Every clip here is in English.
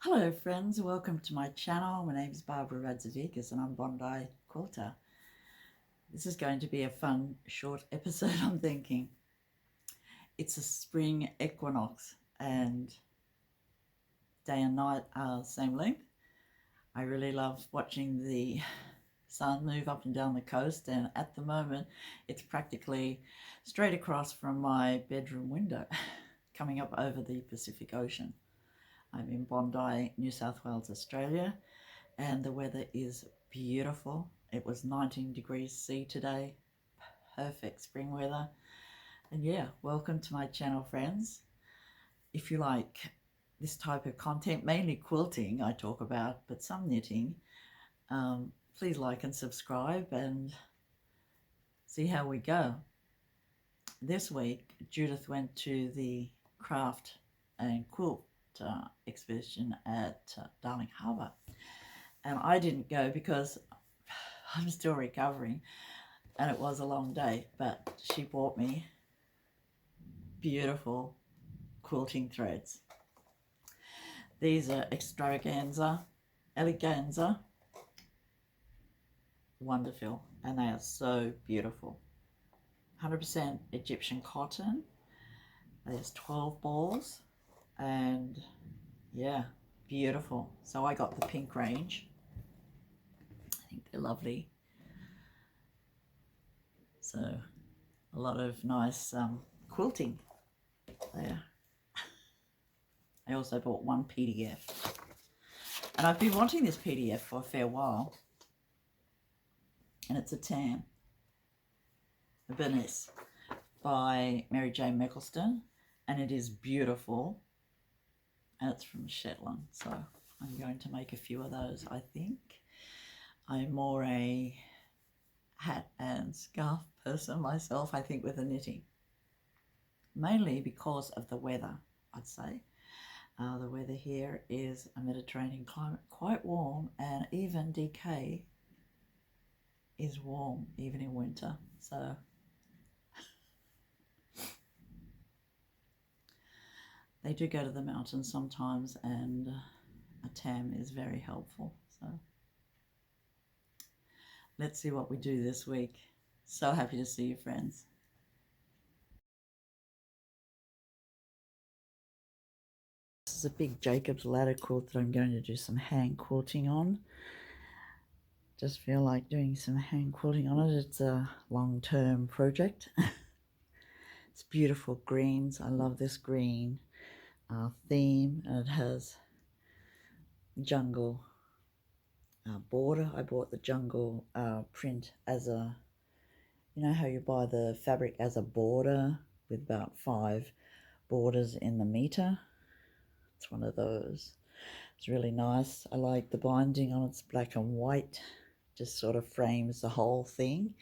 Hello friends, welcome to my channel. My name is Barbara Radzevicius and I'm Bondi Quilter. This is going to be a fun short episode, I'm thinking. It's a spring equinox and day and night are the same length. I really love watching the sun move up and down the coast, and at the moment it's practically straight across from my bedroom window coming up over the Pacific Ocean. I'm in Bondi, New South Wales, Australia, and the weather is beautiful. It was 19 degrees C today, perfect spring weather. And yeah, welcome to my channel, friends. If you like this type of content, mainly quilting I talk about, but some knitting, please like and subscribe and see how we go. This week, Judith went to the craft and quilt exhibition at Darling Harbour, and I didn't go because I'm still recovering and it was a long day, but she bought me beautiful quilting threads. These are extravaganza, eleganza, wonderful, and they are so beautiful. 100% Egyptian cotton. There's 12 balls and yeah, beautiful. So I got the pink range. I think they're lovely. So a lot of nice quilting there. I also bought one PDF, and I've been wanting this PDF for a fair while, and it's a tam, a Bernice by Mary Jane Meckelston, and it is beautiful, and it's from Shetland, so I'm going to make a few of those. I think I'm more a hat and scarf person myself, I think, with the knitting, mainly because of the weather, I'd say. The weather here is a Mediterranean climate, quite warm, and even DK is warm even in winter, so they do go to the mountains sometimes, and a tam is very helpful. So let's see what we do this week. So happy to see you, friends. This is a big Jacobs Ladder Quilt that I'm going to do some hand quilting on. Just feel like doing some hand quilting on it. It's a long-term project. It's beautiful greens. I love this green theme, and it has jungle border. I bought the jungle print as a, you know how you buy the fabric as a border with about 5 borders in the meter? It's one of those. It's really nice. I like the binding on it. It's black and white, just sort of frames the whole thing,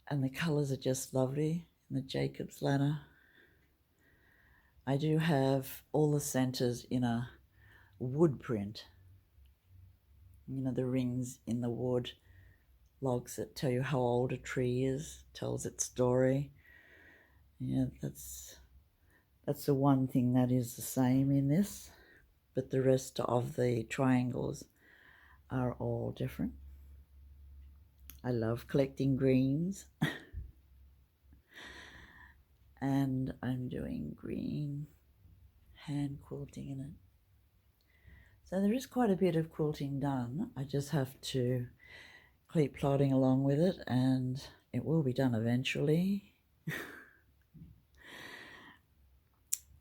and the colors are just lovely in the Jacobs Ladder. I do have all the centers in a wood print, you know, the rings in the wood, logs that tell you how old a tree is, tells its story. Yeah, that's the one thing that is the same in this, but the rest of the triangles are all different. I love collecting greens. And I'm doing green hand quilting in it. So there is quite a bit of quilting done. I just have to keep plodding along with it, and it will be done eventually.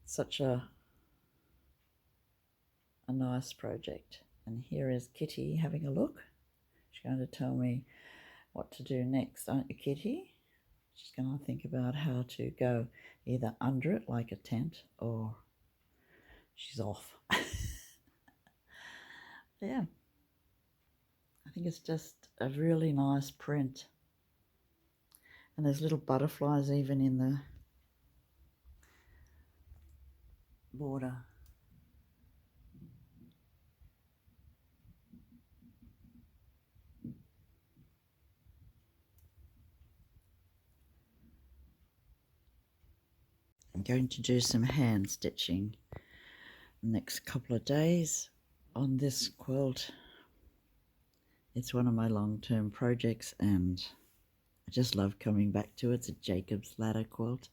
Such a nice project. And here is Kitty having a look. She's going to tell me what to do next, aren't you, Kitty? She's going to think about how to go either under it like a tent, or she's off. Yeah, I think it's just a really nice print, and there's little butterflies even in the border. I'm going to do some hand stitching next couple of days on this quilt. It's one of my long-term projects and I just love coming back to it. It's a Jacobs Ladder Quilt.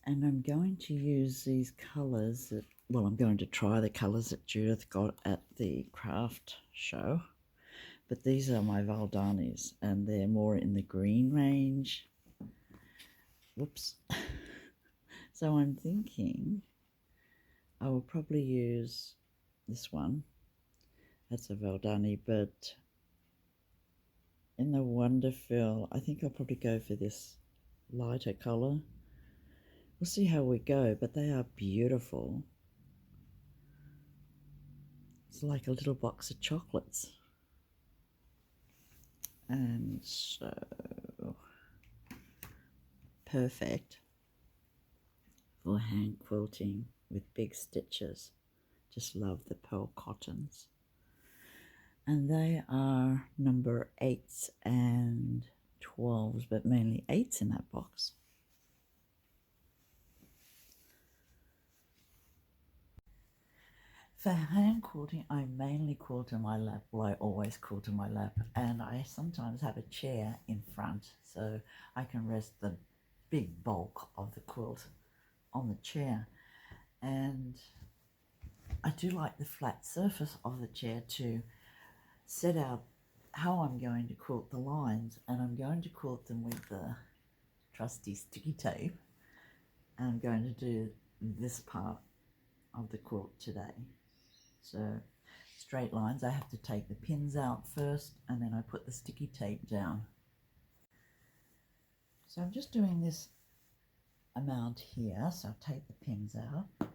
And I'm going to use these colours that, well, I'm going to try the colours that Judith got at the craft show. But these are my Valdanis and they're more in the green range. Whoops. So I'm thinking I will probably use this one. That's a Valdani, but in the Wonderfill, I think I'll probably go for this lighter colour. We'll see how we go, but they are beautiful. It's like a little box of chocolates. And so, perfect for hand quilting with big stitches. Just love the pearl cottons. And they are number 8s and 12s, but mainly 8s in that box. For hand quilting, I mainly quilt in my lap. Well, I always quilt in my lap, and I sometimes have a chair in front so I can rest the big bulk of the quilt on the chair. And I do like the flat surface of the chair to set out how I'm going to quilt the lines, and I'm going to quilt them with the trusty sticky tape, and I'm going to do this part of the quilt today. So straight lines, I have to take the pins out first and then I put the sticky tape down. So I'm just doing this amount here, so I'll take the pins out.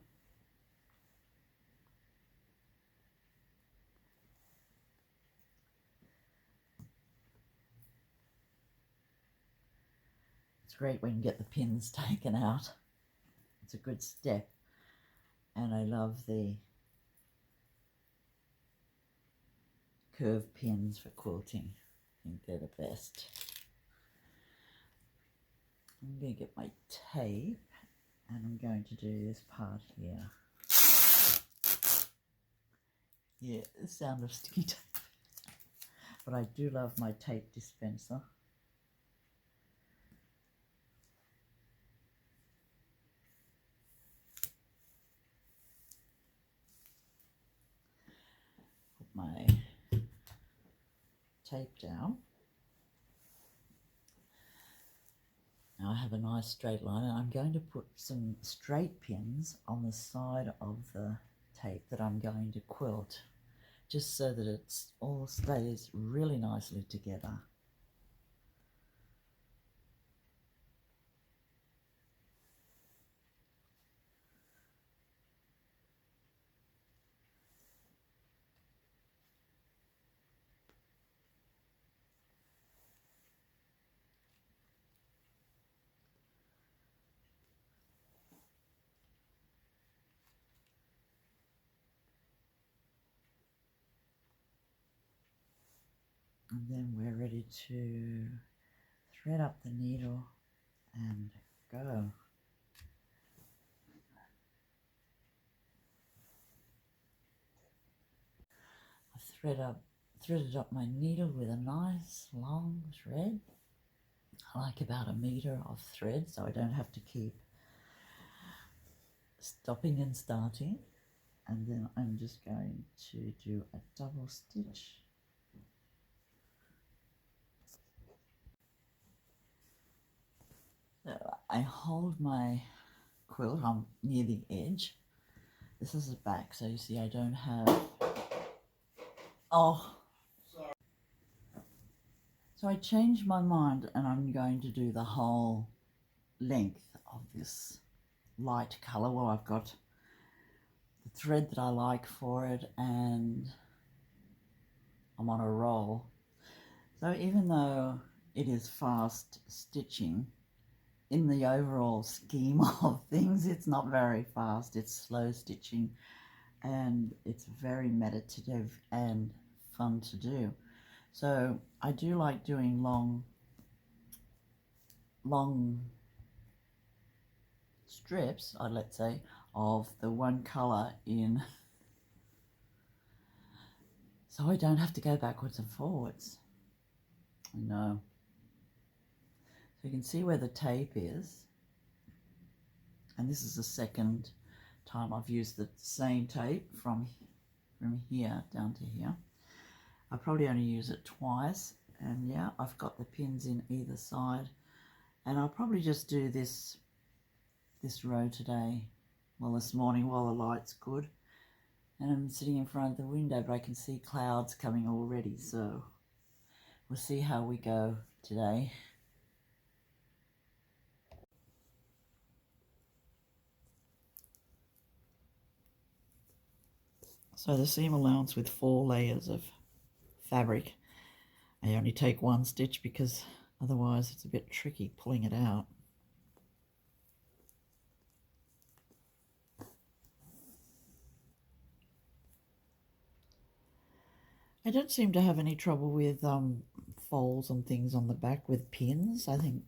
It's great when you get the pins taken out. It's a good step, and I love the curved pins for quilting. I think they're the best. I'm going to get my tape and I'm going to do this part here. Yeah, the sound of sticky tape. But I do love my tape dispenser. Put my tape down. Now I have a nice straight line, and I'm going to put some straight pins on the side of the tape that I'm going to quilt, just so that it all stays really nicely together. And then we're ready to thread up the needle and go. I've threaded up my needle with a nice long thread. I like about 1 meter of thread, so I don't have to keep stopping and starting. And then I'm just going to do a double stitch. So I hold my quilt, I'm near the edge. This is the back, so you see I don't have, oh, sorry. So I changed my mind and I'm going to do the whole length of this light colour. Well, I've got the thread that I like for it and I'm on a roll. So even though it is fast stitching, in the overall scheme of things, it's not very fast. It's slow stitching and it's very meditative and fun to do. So I do like doing long strips, let's say, of the one colour in, so I don't have to go backwards and forwards. I know. So you can see where the tape is, and this is the second time I've used the same tape from here down to here. I probably only use it twice, and yeah, I've got the pins in either side, and I'll probably just do this row today, well, this morning while the light's good. And I'm sitting in front of the window, but I can see clouds coming already, so we'll see how we go today. So the seam allowance with 4 layers of fabric, I only take 1 stitch because otherwise it's a bit tricky pulling it out. I don't seem to have any trouble with folds and things on the back with pins. I think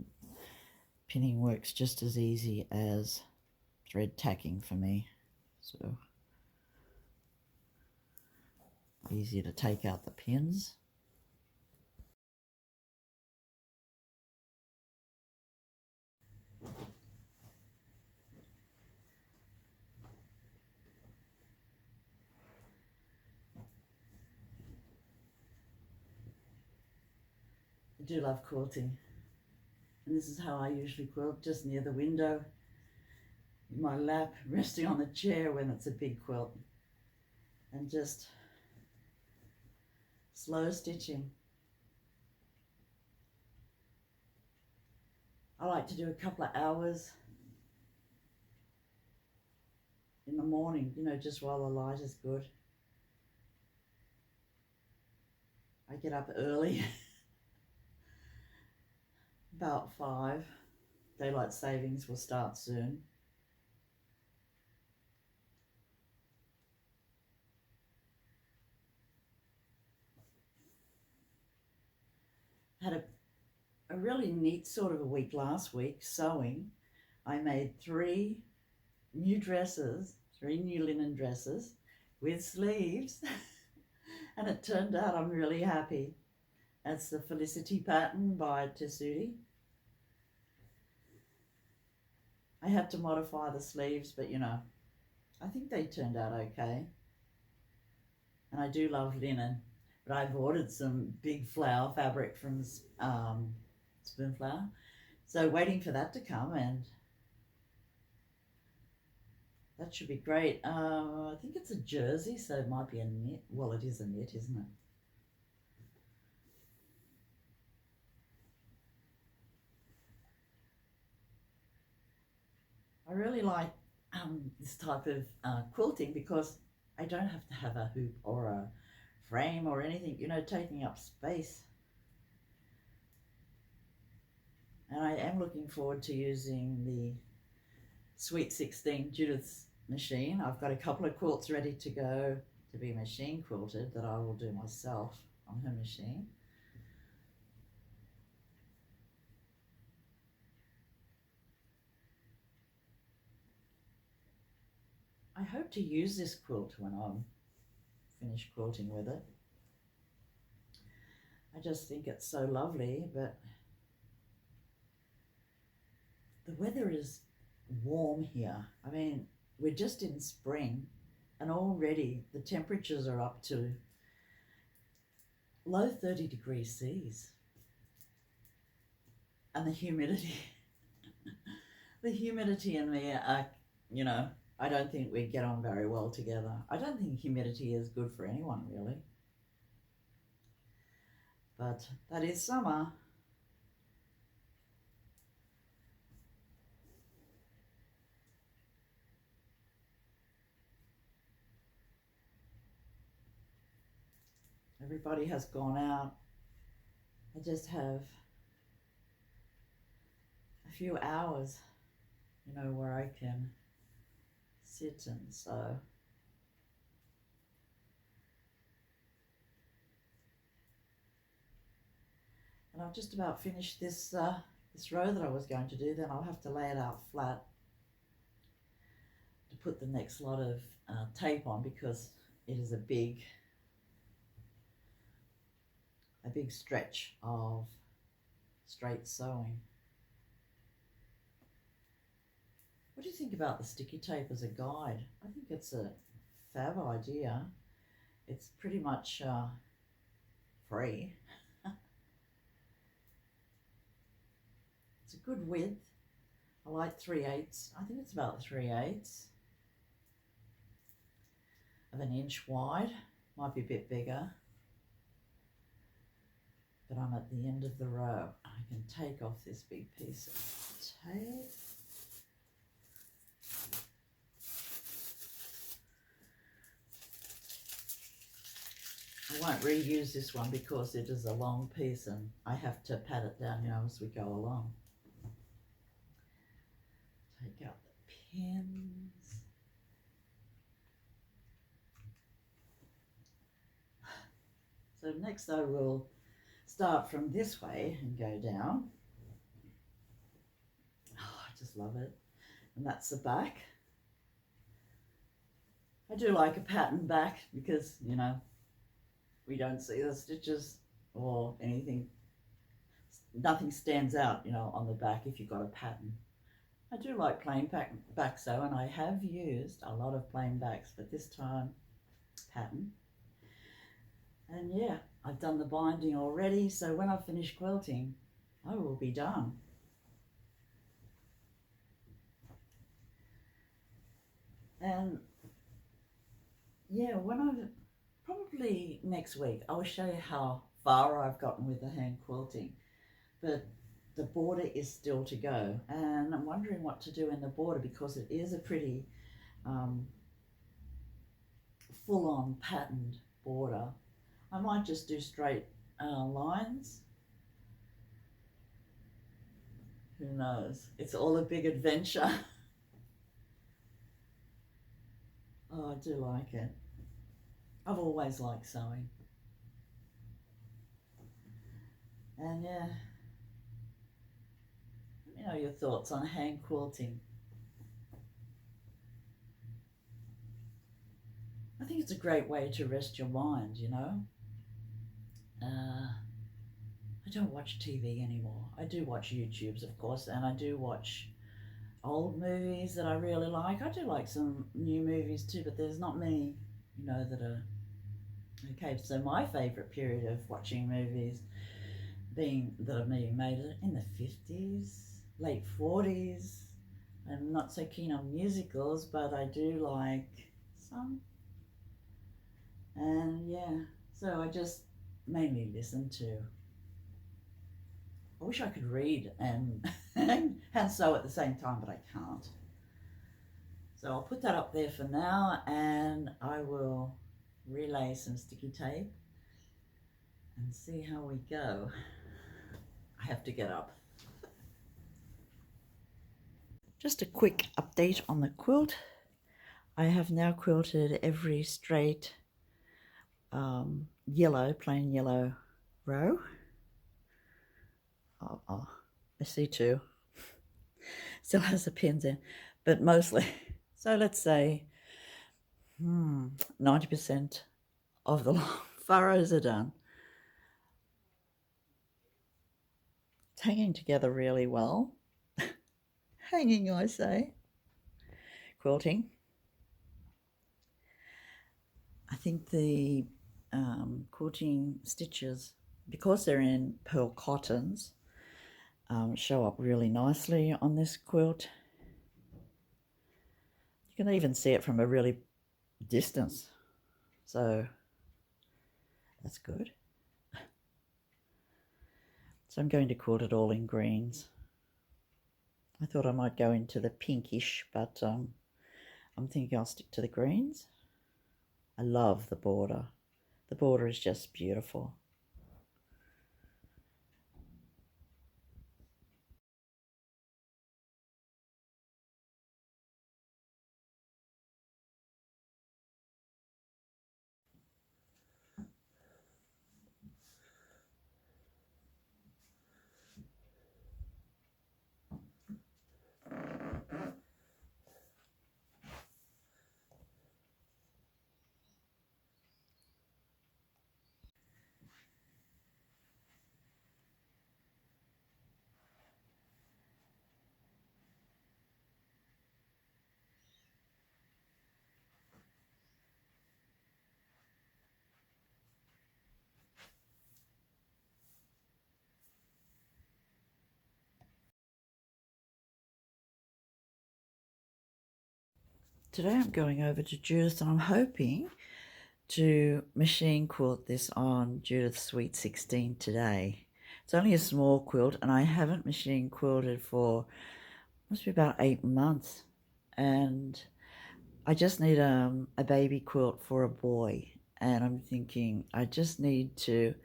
pinning works just as easy as thread tacking for me. So easier to take out the pins. I do love quilting, and this is how I usually quilt, just near the window, in my lap, resting on the chair when it's a big quilt, and just slow stitching. I like to do a couple of hours in the morning, you know, just while the light is good. I get up early, about 5. Daylight savings will start soon. Had a really neat sort of a week last week sewing. I made 3 new dresses, 3 new linen dresses with sleeves. And it turned out I'm really happy. That's the Felicia pattern by Tessuti. I had to modify the sleeves, but you know, I think they turned out okay. And I do love linen, but I've ordered some big flower fabric from Spoonflower. So waiting for that to come, and that should be great. I think it's a jersey, so it might be a knit. Well, it is a knit, isn't it? I really like this type of quilting because I don't have to have a hoop or a frame or anything, you know, taking up space. And I am looking forward to using the Sweet 16 Judith's machine. I've got a couple of quilts ready to go to be machine quilted that I will do myself on her machine. I hope to use this quilt when I'm finished quilting with it. I just think it's so lovely, but the weather is warm here. I mean, we're just in spring and already the temperatures are up to low 30 degrees C's. And the humidity, the humidity and me are, you know, I don't think we get on very well together. I don't think humidity is good for anyone, really. But that is summer. Everybody has gone out. I just have a few hours, you know, where I can sit and sew. And I've just about finished this this row that I was going to do. Then I'll have to lay it out flat put the next lot of tape on because it is a big stretch of straight sewing. What do you think about the sticky tape as a guide? I think it's a fab idea. It's pretty much free. It's a good width. I like 3/8. I think it's about 3/8 of an inch wide. Might be a bit bigger. But I'm at the end of the row. I can take off this big piece of tape. I won't reuse this one because it is a long piece and I have to pat it down, you know, as we go along. Take out the pins. So next I will start from this way and go down. Oh, I just love it. And that's the back. I do like a pattern back because, you know, we don't see the stitches or anything. Nothing stands out, you know, on the back if you've got a pattern. I do like plain back sew, and I have used a lot of plain backs, but this time pattern. And yeah, I've done the binding already, so when I finish quilting, I will be done. And yeah, probably next week, I'll show you how far I've gotten with the hand quilting, but the border is still to go, and I'm wondering what to do in the border because it is a pretty full-on patterned border. I might just do straight lines. Who knows? It's all a big adventure. Oh, I do like it. I've always liked sewing. And yeah, let me know your thoughts on hand quilting. I think it's a great way to rest your mind, you know. I don't watch TV anymore. I do watch YouTubes, of course, and I do watch old movies that I really like. I do like some new movies too, but there's not many, you know, that are okay. So my favourite period of watching movies that are being made in the 50s, late 40s. I'm not so keen on musicals, but I do like some. And yeah, so I just mainly listen to. I wish I could read and hand sew at the same time, but I can't. So I'll put that up there for now, and I will relay some sticky tape and see how we go. I have to get up. Just a quick update on the quilt. I have now quilted every straight plain yellow row. Oh, I see two. Still has the pins in, but mostly. So let's say 90% of the furrows are done. It's hanging together really well. Hanging, I say. Quilting. I think the quilting stitches, because they're in pearl cottons, show up really nicely on this quilt. You can even see it from a really distance, so that's good. So I'm going to quilt it all in greens. I thought I might go into the pinkish, but I'm thinking I'll stick to the greens. I love the border. The border is just beautiful. Today I'm going over to Judith and I'm hoping to machine quilt this on Judith's Sweet 16 today. It's only a small quilt and I haven't machine quilted for must be about 8 months, and I just need a baby quilt for a boy, and I'm thinking I just need to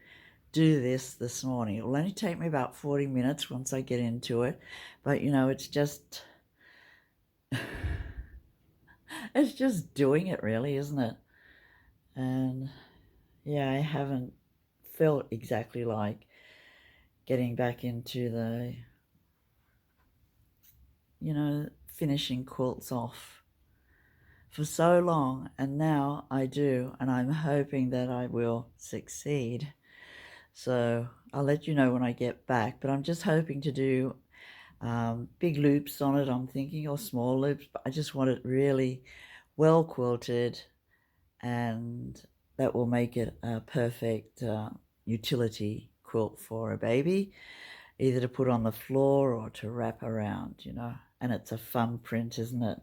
do this morning. It will only take me about 40 minutes once I get into it, but you know, it's just it's just doing it really, isn't it? And yeah, I haven't felt exactly like getting back into the, you know, finishing quilts off for so long, and now I do, and I'm hoping that I will succeed. So I'll let you know when I get back, but I'm just hoping to do big loops on it, I'm thinking, or small loops, but I just want it really well quilted, and that will make it a perfect utility quilt for a baby, either to put on the floor or to wrap around, you know. And it's a fun print, isn't it?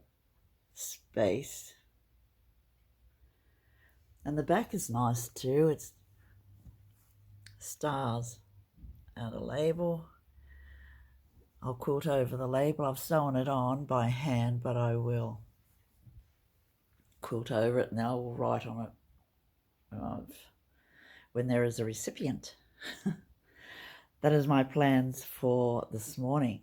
Space. And the back is nice too. It's stars and a label. I'll quilt over the label. I've sewn it on by hand, but I will quilt over it and I will write on it when there is a recipient. That is my plans for this morning.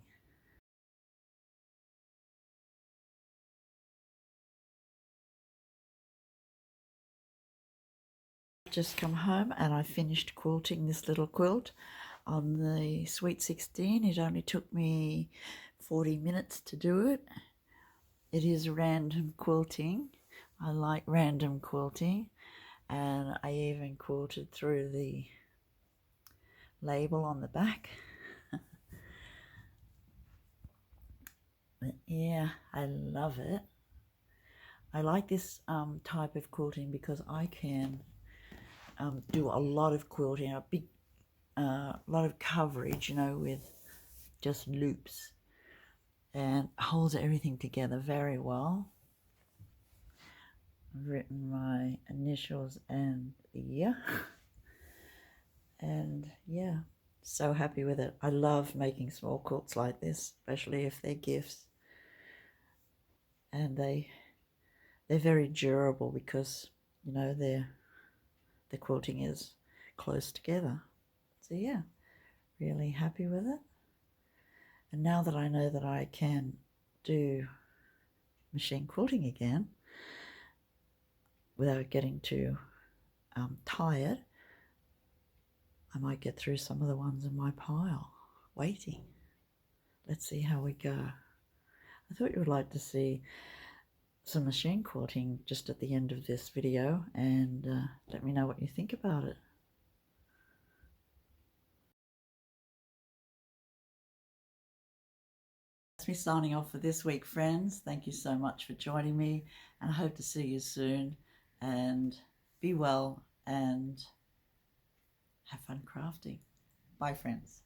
Just come home and I finished quilting this little quilt on the Sweet 16. It only took me 40 minutes to do it. It is random quilting. I like random quilting, and I even quilted through the label on the back. But yeah, I love it. I like this type of quilting because I can do a lot of quilting, a big lot of coverage, you know, with just loops, and holds everything together very well. I've written my initials and the year, and yeah, so happy with it. I love making small quilts like this, especially if they're gifts, and they're very durable because, you know, the quilting is close together. So yeah, really happy with it. And now that I know that I can do machine quilting again without getting too tired, I might get through some of the ones in my pile waiting. Let's see how we go. I thought you would like to see some machine quilting just at the end of this video, and let me know what you think about it. That's me signing off for this week, friends. Thank you so much for joining me, and I hope to see you soon, and be well and have fun crafting. Bye, friends.